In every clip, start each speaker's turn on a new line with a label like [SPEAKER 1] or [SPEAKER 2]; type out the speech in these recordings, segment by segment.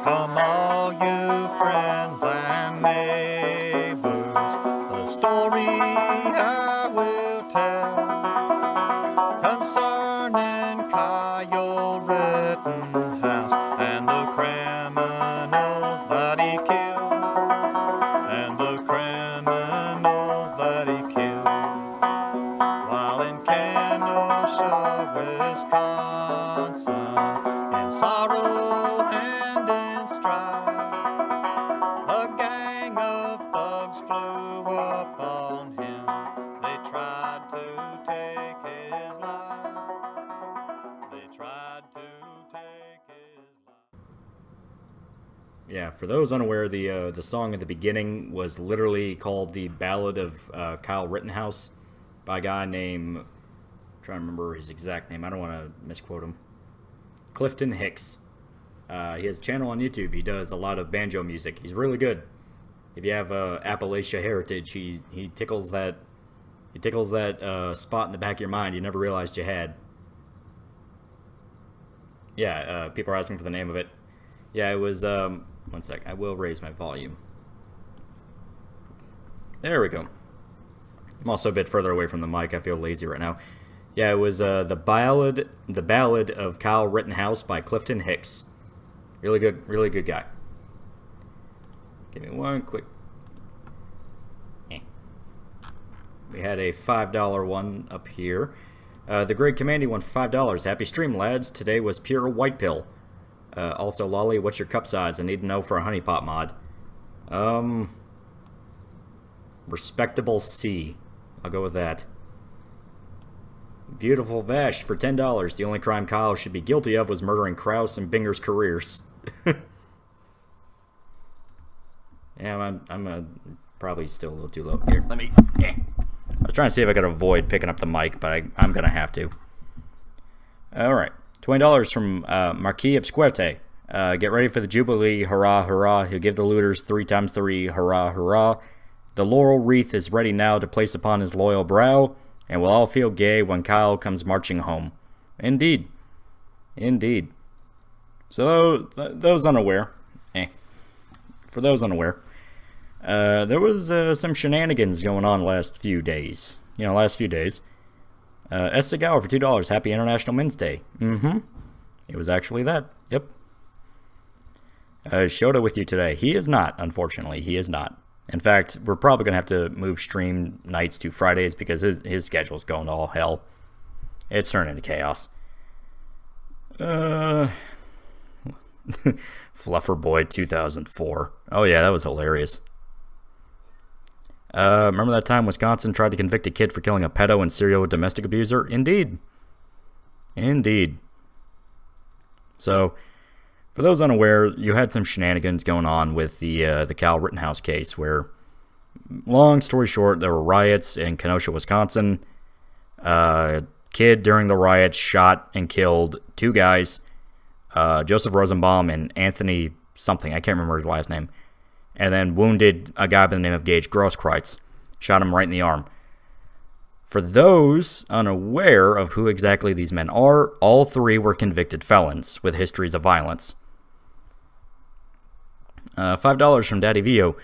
[SPEAKER 1] Come all you friends and neighbors, the story I will tell concerning Kyle Rittenhouse and the criminals that he killed, and the criminals that he killed. While in Kenosha, Wisconsin, in sorrow and in strife, a gang of thugs flew up on him. They tried to take his life. They tried to take his life.
[SPEAKER 2] Yeah, for those unaware, the song at the beginning was literally called "The Ballad of Kyle Rittenhouse" by a guy named, I'm trying to remember his exact name. I don't want to misquote him. Clifton Hicks. He has a channel on YouTube. He does a lot of banjo music. He's really good. If you have Appalachia heritage, he tickles that spot in the back of your mind you never realized you had. Yeah, people are asking for the name of it. Yeah, it was. One sec. I will raise my volume. There we go. I'm also a bit further away from the mic. I feel lazy right now. Yeah, it was the ballad of Kyle Rittenhouse by Clifton Hicks. Really good guy. Give me one quick. We had a $5 one up here. The Great Commandy won $5. Happy stream, lads. Today was pure white pill. Also, Lolly, what's your cup size? I need to know for a honey pot mod. Respectable C. I'll go with that. Beautiful Vash for $10. The only crime Kyle should be guilty of was murdering Krause and Binger's careers. Yeah, I'm probably still a little too low. Here, let me... I was trying to see if I could avoid picking up the mic, but I'm going to have to. Alright. $20 from Marquis Obsquerte. Get ready for the Jubilee. Hurrah, hurrah. He'll give the looters 3 times 3. Hurrah, hurrah. The laurel wreath is ready now to place upon his loyal brow, and we'll all feel gay when Kyle comes marching home. Indeed. Indeed. So, those unaware. For those unaware. There was some shenanigans going on last few days. S. Segawa for $2. Happy International Men's Day. It was actually that. Yep. Shota with you today. He is not, unfortunately. He is not. In fact, we're probably going to have to move stream nights to Fridays because his schedule's going to all hell. It's turning into chaos. Fluffer Boy 2004. Oh yeah, that was hilarious. Remember that time Wisconsin tried to convict a kid for killing a pedo and serial domestic abuser? Indeed. Indeed. So, for those unaware, you had some shenanigans going on with the Kyle Rittenhouse case where, long story short, there were riots in Kenosha, Wisconsin. A kid during the riots shot and killed 2 guys, Joseph Rosenbaum and Anthony something, I can't remember his last name, and then wounded a guy by the name of Gage Grosskreutz, shot him right in the arm. For those unaware of who exactly these men are, all 3 were convicted felons with histories of violence. $5 from Daddy Vio.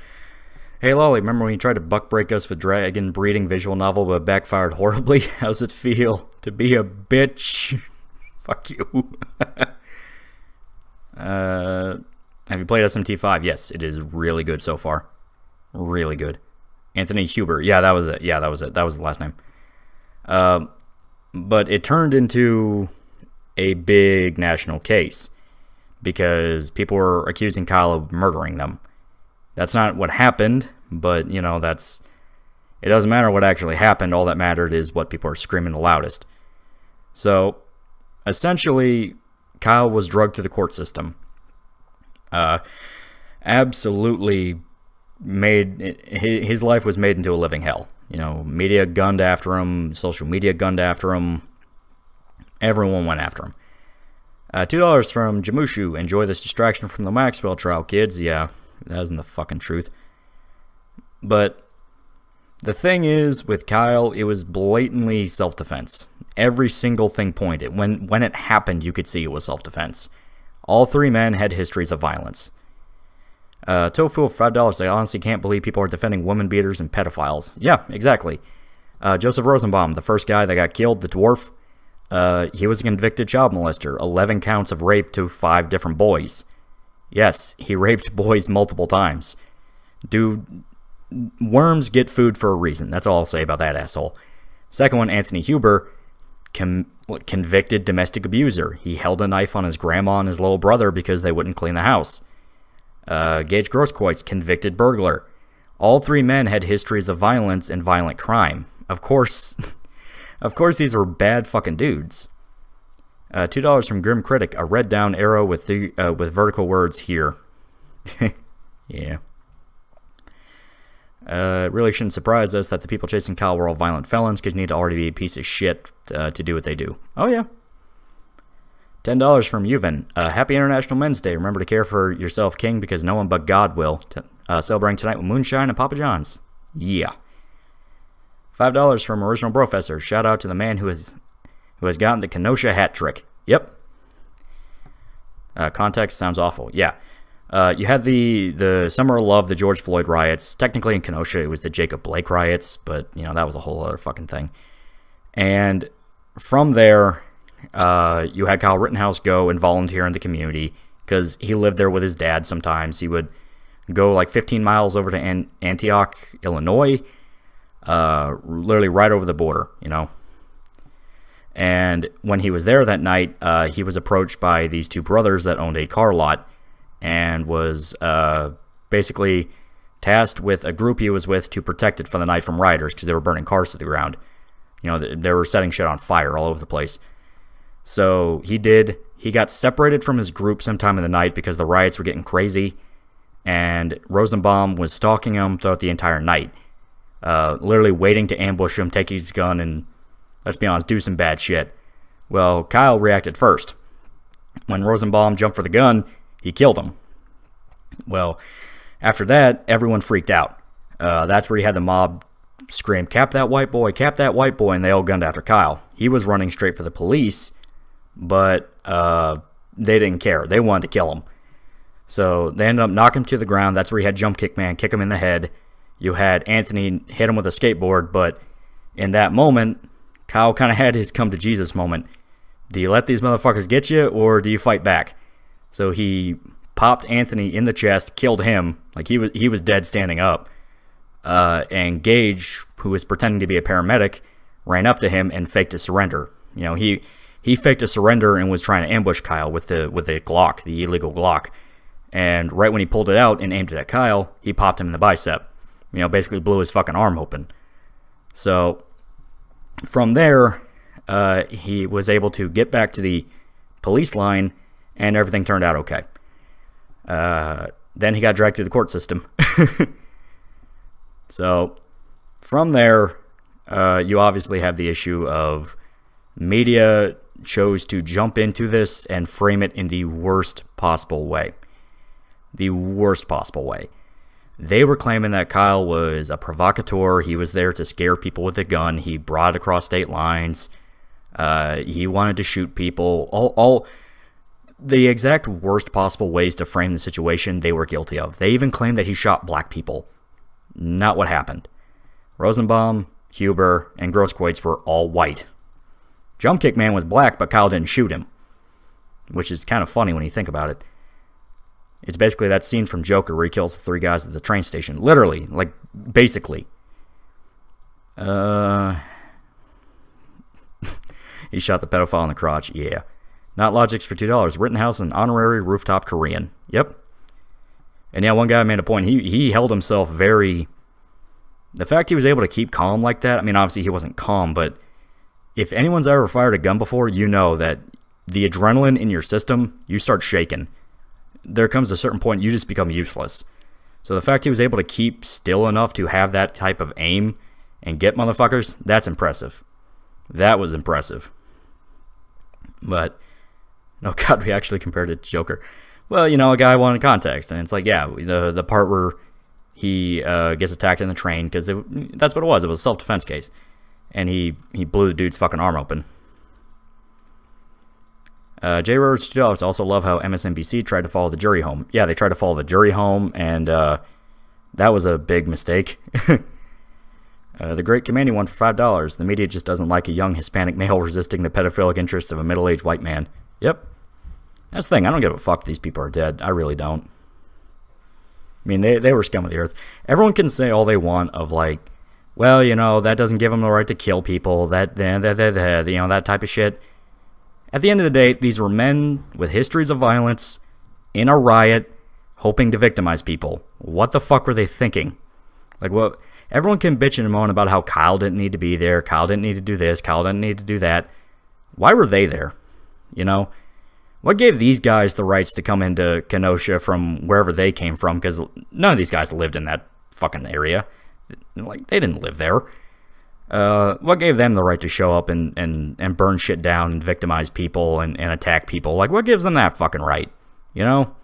[SPEAKER 2] Hey Lolly, remember when you tried to buck break us with dragon breeding visual novel but backfired horribly? How's it feel to be a bitch? Fuck you. Have you played SMT5? Yes, it is really good so far. Really good. Anthony Huber. Yeah, that was it. That was the last name. But it turned into a big national case because people were accusing Kyle of murdering them. That's not what happened, but, it doesn't matter what actually happened. All that mattered is what people are screaming the loudest. So, essentially, Kyle was drugged through the court system. Absolutely his life was made into a living hell. Media gunned after him, social media gunned after him. Everyone went after him. $2 from Jamushu. Enjoy this distraction from the Maxwell trial, kids. Yeah, that isn't the fucking truth. But the thing is, with Kyle, it was blatantly self-defense. Every single thing pointed. When it happened, you could see it was self-defense. All three men had histories of violence. Tofu, $5. I honestly can't believe people are defending woman beaters and pedophiles. Yeah, exactly. Joseph Rosenbaum, the first guy that got killed, the dwarf, he was a convicted child molester. 11 counts of rape to 5 different boys. Yes, he raped boys multiple times. Dude, worms get food for a reason. That's all I'll say about that asshole. Second one, Anthony Huber, convicted domestic abuser. He held a knife on his grandma and his little brother because they wouldn't clean the house. Gage Grosskreutz, convicted burglar. All three men had histories of violence and violent crime. Of course, these are bad fucking dudes. $2 from Grim Critic, a red down arrow with vertical words here. Yeah. It really shouldn't surprise us that the people chasing Kyle were all violent felons, because you need to already be a piece of shit to do what they do. Oh, yeah. $10 from Yuvan. Happy International Men's Day. Remember to care for yourself, King, because no one but God will. Celebrating tonight with moonshine and Papa John's. Yeah. $5 from Original Professor. Shout out to the man who has gotten the Kenosha hat trick. Yep. Context sounds awful. Yeah. You had the Summer of Love, the George Floyd riots. Technically in Kenosha, it was the Jacob Blake riots, but, that was a whole other fucking thing. And from there, you had Kyle Rittenhouse go and volunteer in the community because he lived there with his dad sometimes. He would go like 15 miles over to Antioch, Illinois, literally right over the border, And when he was there that night, he was approached by these two brothers that owned a car lot and was basically tasked with a group he was with to protect it for the night from rioters because they were burning cars to the ground. They were setting shit on fire all over the place. So he got separated from his group sometime in the night because the riots were getting crazy, and Rosenbaum was stalking him throughout the entire night, literally waiting to ambush him, take his gun, and, let's be honest, do some bad shit. Well, Kyle reacted first. When Rosenbaum jumped for the gun, he killed him. Well, after that, everyone freaked out. That's where you had the mob scream, cap that white boy, and they all gunned after Kyle. He was running straight for the police, but they didn't care. They wanted to kill him. So they ended up knocking him to the ground. That's where you had Jump Kick Man kick him in the head. You had Anthony hit him with a skateboard, but in that moment, Kyle kind of had his come to Jesus moment. Do you let these motherfuckers get you, or do you fight back? So he popped Anthony in the chest, killed him, like he was dead standing up. And Gage, who was pretending to be a paramedic, ran up to him and faked a surrender. He faked a surrender and was trying to ambush Kyle with the Glock, the illegal Glock. And right when he pulled it out and aimed it at Kyle, he popped him in the bicep. Basically blew his fucking arm open. So from there, he was able to get back to the police line, and everything turned out okay. Then he got dragged through the court system. So from there, you obviously have the issue of media chose to jump into this and frame it in the worst possible way. The worst possible way. They were claiming that Kyle was a provocateur. He was there to scare people with a gun. He brought it across state lines. He wanted to shoot people. All the exact worst possible ways to frame the situation they were guilty of. They even claimed that he shot black people. Not what happened. Rosenbaum, Huber, and Grosskreutz were all white. Jump Kick Man was black, but Kyle didn't shoot him. Which is kind of funny when you think about it. It's basically that scene from Joker where he kills the 3 guys at the train station. Literally. Like, basically. He shot the pedophile in the crotch. Yeah. Not Logics for $2. Rittenhouse, an honorary rooftop Korean. Yep. And yeah, one guy made a point. He held himself very... The fact he was able to keep calm like that, obviously he wasn't calm, but if anyone's ever fired a gun before, you know that the adrenaline in your system, you start shaking. There comes a certain point you just become useless. So the fact he was able to keep still enough to have that type of aim and get motherfuckers, that's impressive. That was impressive. But, oh god, we actually compared it to Joker. Well, a guy wanted context, and it's like, yeah, the part where he gets attacked in the train, because that's what it was. It was a self-defense case. And he blew the dude's fucking arm open. J. Rose Jones also love how MSNBC tried to follow the jury home. Yeah, they tried to follow the jury home, and that was a big mistake. The Great Commanding one for $5. The media just doesn't like a young Hispanic male resisting the pedophilic interests of a middle-aged white man. Yep. That's the thing. I don't give a fuck these people are dead. I really don't. I mean, they were scum of the earth. Everyone can say all they want of like, well, you know, that doesn't give them the right to kill people. That type of shit. At the end of the day, these were men with histories of violence in a riot hoping to victimize people. What the fuck were they thinking? Like, what? Everyone can bitch and moan about how Kyle didn't need to be there. Kyle didn't need to do this. Kyle didn't need to do that. Why were they there? You know? What gave these guys the rights to come into Kenosha from wherever they came from? Because none of these guys lived in that fucking area. Like, they didn't live there. What gave them the right to show up and burn shit down and victimize people and attack people? Like, what gives them that fucking right? You know?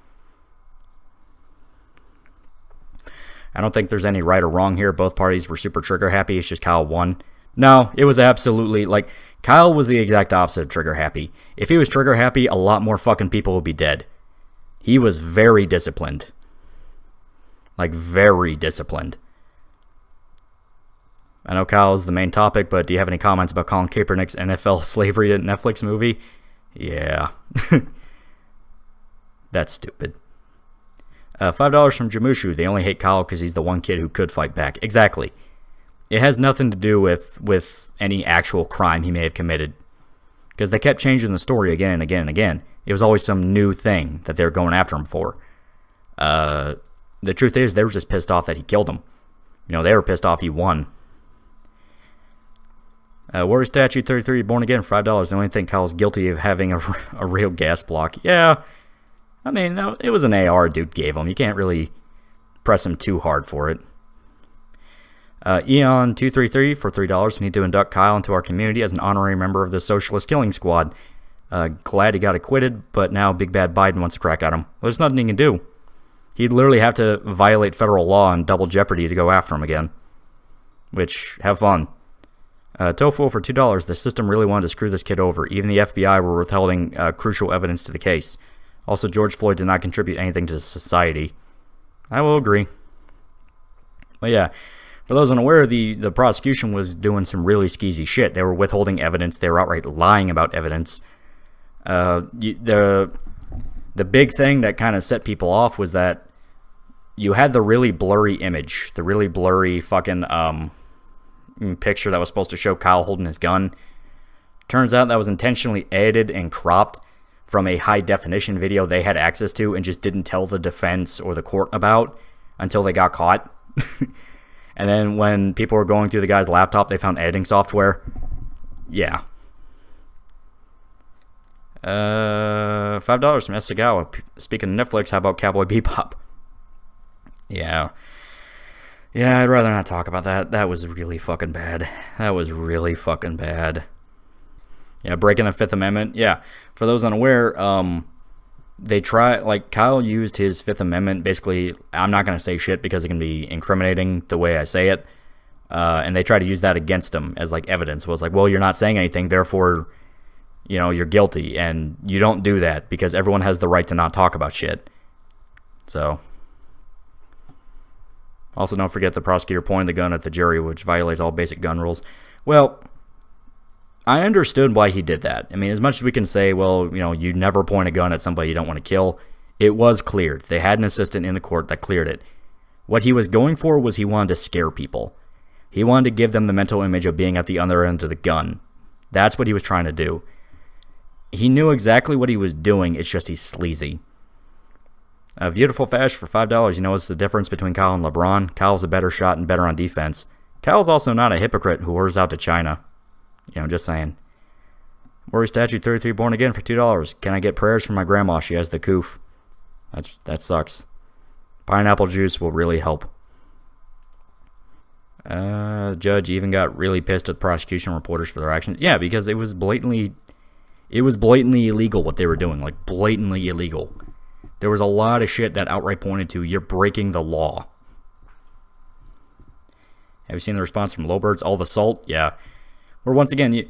[SPEAKER 2] I don't think there's any right or wrong here. Both parties were super trigger happy. It's just Kyle won. No, it was absolutely, like, Kyle was the exact opposite of trigger happy. If he was trigger happy, a lot more fucking people would be dead. He was very disciplined. Like, very disciplined. I know Kyle is the main topic, but do you have any comments about Colin Kaepernick's NFL slavery to Netflix movie? Yeah. That's stupid. $5 from Jamushu. They only hate Kyle because he's the one kid who could fight back. Exactly. It has nothing to do with any actual crime he may have committed. Because they kept changing the story again and again and again. It was always some new thing that they were going after him for. The truth is, they were just pissed off that he killed him. You know, they were pissed off he won. Warrior Statue 33, born again, $5. The only thing Kyle's guilty of having a real gas block. Yeah. I mean, no, it was an AR dude gave him. You can't really press him too hard for it. Eon233 for $3. We need to induct Kyle into our community as an honorary member of the Socialist Killing Squad. Glad he got acquitted, but now Big Bad Biden wants to crack at him. Well, there's nothing he can do. He'd literally have to violate federal law and double jeopardy to go after him again. Which, have fun. Tofu for $2. The system really wanted to screw this kid over. Even the FBI were withholding crucial evidence to the case. Also, George Floyd did not contribute anything to society. I will agree. But yeah, for those unaware, the prosecution was doing some really skeezy shit. They were withholding evidence. They were outright lying about evidence. The big thing that kind of set people off was that you had the really blurry image, the really blurry fucking picture that was supposed to show Kyle holding his gun. Turns out that was intentionally edited and cropped from a high-definition video they had access to and just didn't tell the defense or the court about until they got caught. And then when people were going through the guy's laptop, they found editing software. Yeah. $5 from Esagawa. Speaking of Netflix, how about Cowboy Bebop? Yeah. Yeah, I'd rather not talk about that. That was really fucking bad. That was really fucking bad. Yeah, breaking the Fifth Amendment. Yeah, for those unaware, Kyle used his Fifth Amendment. Basically, I'm not going to say shit because it can be incriminating the way I say it. And they try to use that against him as like evidence. Well, it's like, well, you're not saying anything, therefore, you know, you're guilty. And you don't do that because everyone has the right to not talk about shit. So, also don't forget the prosecutor pointed the gun at the jury, which violates all basic gun rules. Well, I understood why he did that. I mean, as much as we can say, well, you know, you never point a gun at somebody you don't want to kill, it was cleared. They had an assistant in the court that cleared it. What he was going for was he wanted to scare people. He wanted to give them the mental image of being at the other end of the gun. That's what he was trying to do. He knew exactly what he was doing, it's just he's sleazy. Beautiful Fash for $5. You know what's the difference between Kyle and LeBron? Kyle's a better shot and better on defense. Kyle's also not a hypocrite who orders out to China. You know, just saying. Warrior Statue 33 born again for $2. Can I get prayers from my grandma? She has the coof. That sucks. Pineapple juice will really help. The judge even got really pissed at the prosecution reporters for their actions. Yeah, because it was blatantly illegal what they were doing. Like, blatantly illegal. There was a lot of shit that outright pointed to, you're breaking the law. Have you seen the response from Lowbirds? All the salt? Yeah. Where once again,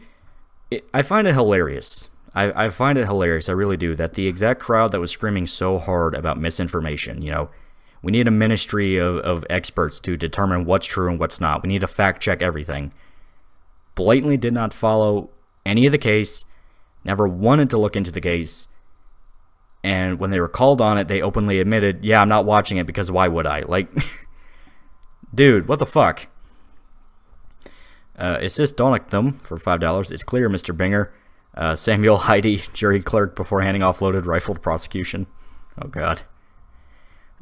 [SPEAKER 2] I find it hilarious. I find it hilarious, I really do, that the exact crowd that was screaming so hard about misinformation, we need a ministry of experts to determine what's true and what's not. We need to fact check everything. Blatantly did not follow any of the case, never wanted to look into the case, and when they were called on it, they openly admitted, yeah, I'm not watching it because why would I? Like, dude, what the fuck? Assist Donactum for $5. It's clear, Mr. Binger. Samuel Heidi, jury clerk before handing off loaded rifle to prosecution. Oh, God.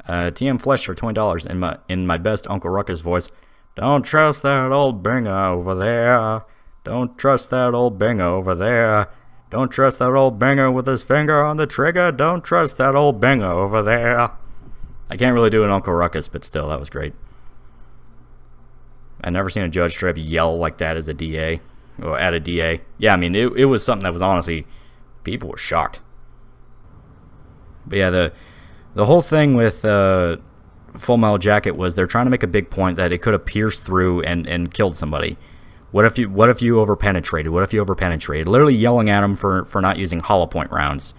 [SPEAKER 2] TM Flesh for $20 in my best Uncle Ruckus voice. Don't trust that old Binger over there. Don't trust that old Binger over there. Don't trust that old Binger with his finger on the trigger. Don't trust that old Binger over there. I can't really do an Uncle Ruckus, but still, that was great. I've never seen a judge straight up yell like that as a DA. Or at a DA. Yeah, I mean, it was something that was honestly, people were shocked. But yeah, the whole thing with Full Metal Jacket was they're trying to make a big point that it could have pierced through and killed somebody. What if you overpenetrated? What if you overpenetrated? Literally yelling at him for not using hollow point rounds.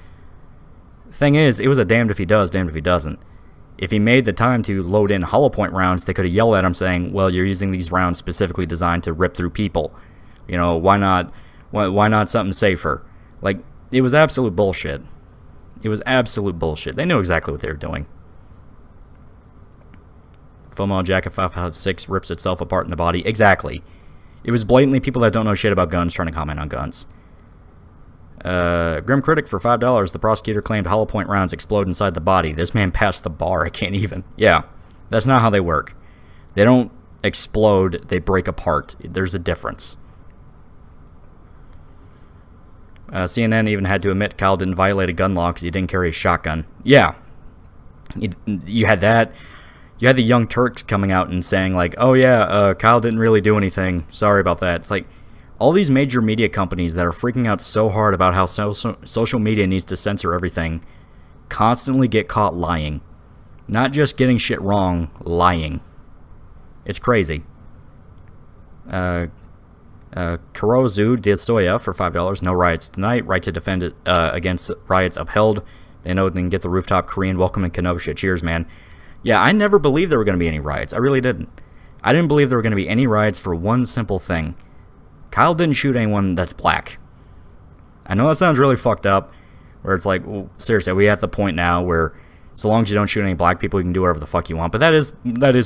[SPEAKER 2] Thing is, it was a damned if he does, damned if he doesn't. If he made the time to load in hollow point rounds, they could have yelled at him saying, well, you're using these rounds specifically designed to rip through people. Why not something safer? Like, it was absolute bullshit. It was absolute bullshit. They knew exactly what they were doing. Full Metal Jacket 556 rips itself apart in the body. Exactly. It was blatantly people that don't know shit about guns trying to comment on guns. Grim Critic for $5. The prosecutor claimed hollow point rounds explode inside the body. This man passed the bar. I can't even. Yeah, that's not how they work. They don't explode. They break apart. There's a difference. CNN even had to admit Kyle didn't violate a gun law because he didn't carry a shotgun. Yeah. You had that. You had the Young Turks coming out and saying, like, oh yeah, Kyle didn't really do anything. Sorry about that. It's like, all these major media companies that are freaking out so hard about how social media needs to censor everything constantly get caught lying. Not just getting shit wrong, lying. It's crazy. Karozu de Soya for $5. No riots tonight. Right to defend it against riots upheld. They know they can get the rooftop Korean welcome in Kenosha. Cheers, man. Yeah, I never believed there were going to be any riots. I really didn't. I didn't believe there were going to be any riots for one simple thing. Kyle didn't shoot anyone that's black. I know that sounds really fucked up, where it's like, well, seriously, we at the point now where so long as you don't shoot any black people, you can do whatever the fuck you want. But that is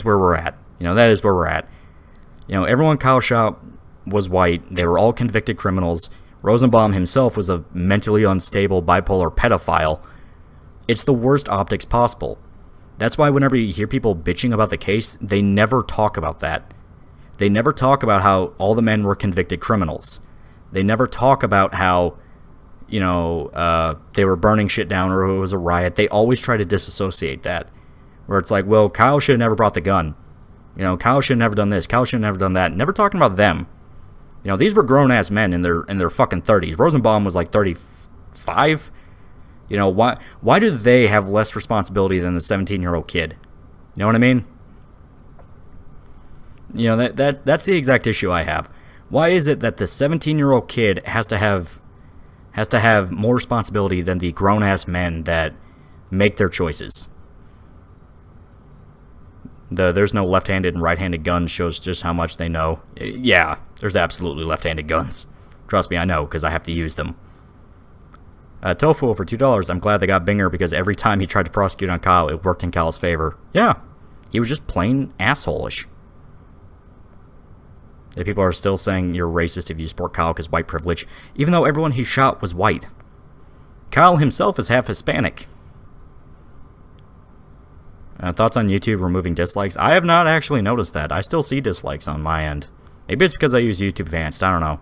[SPEAKER 2] where we're at. That is where we're at. Everyone Kyle shot was white. They were all convicted criminals. Rosenbaum himself was a mentally unstable bipolar pedophile. It's the worst optics possible. That's why whenever you hear people bitching about the case, they never talk about that. They never talk about how all the men were convicted criminals. They never talk about how, they were burning shit down or it was a riot. They always try to disassociate that. Where it's like, well, Kyle should have never brought the gun. Kyle should have never done this. Kyle should have never done that. Never talking about them. These were grown-ass men in their fucking 30s. Rosenbaum was like 35. Why do they have less responsibility than the 17-year-old kid? You know what I mean? That's the exact issue I have. Why is it that the 17-year-old kid has to have more responsibility than the grown-ass men that make their choices? There's no left-handed and right-handed guns shows just how much they know. Yeah, there's absolutely left-handed guns. Trust me, I know, because I have to use them. Tofu for $2. I'm glad they got Binger because every time he tried to prosecute on Kyle, it worked in Kyle's favor. Yeah, he was just plain asshole-ish. The people are still saying you're racist if you support Kyle because white privilege, even though everyone he shot was white. Kyle himself is half Hispanic. Thoughts on YouTube removing dislikes? I have not actually noticed that. I still see dislikes on my end. Maybe it's because I use YouTube Advanced. I don't know.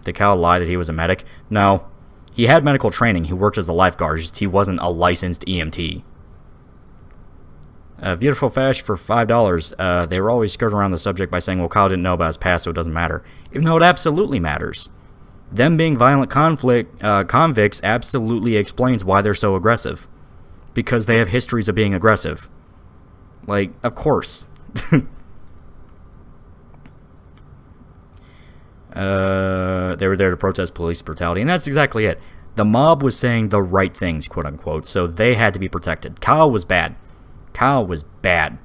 [SPEAKER 2] Did Kyle lie that he was a medic? No. He had medical training. He worked as a lifeguard. Just he wasn't a licensed EMT. Beautiful Fash for $5. They were always skirting around the subject by saying, well, Kyle didn't know about his past, so it doesn't matter. Even though it absolutely matters. Them being violent convicts absolutely explains why they're so aggressive. Because they have histories of being aggressive. Like, of course. they were there to protest police brutality, and that's exactly it. The mob was saying the right things, quote unquote, so they had to be protected. Kyle was bad. Kyle was bad.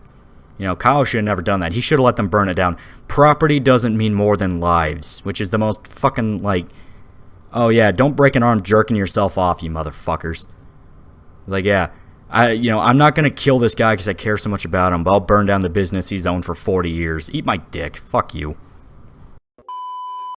[SPEAKER 2] Kyle should have never done that. He should have let them burn it down. Property doesn't mean more than lives, which is the most fucking, oh yeah, don't break an arm jerking yourself off, you motherfuckers. Yeah, I'm not going to kill this guy because I care so much about him, but I'll burn down the business he's owned for 40 years. Eat my dick. Fuck you.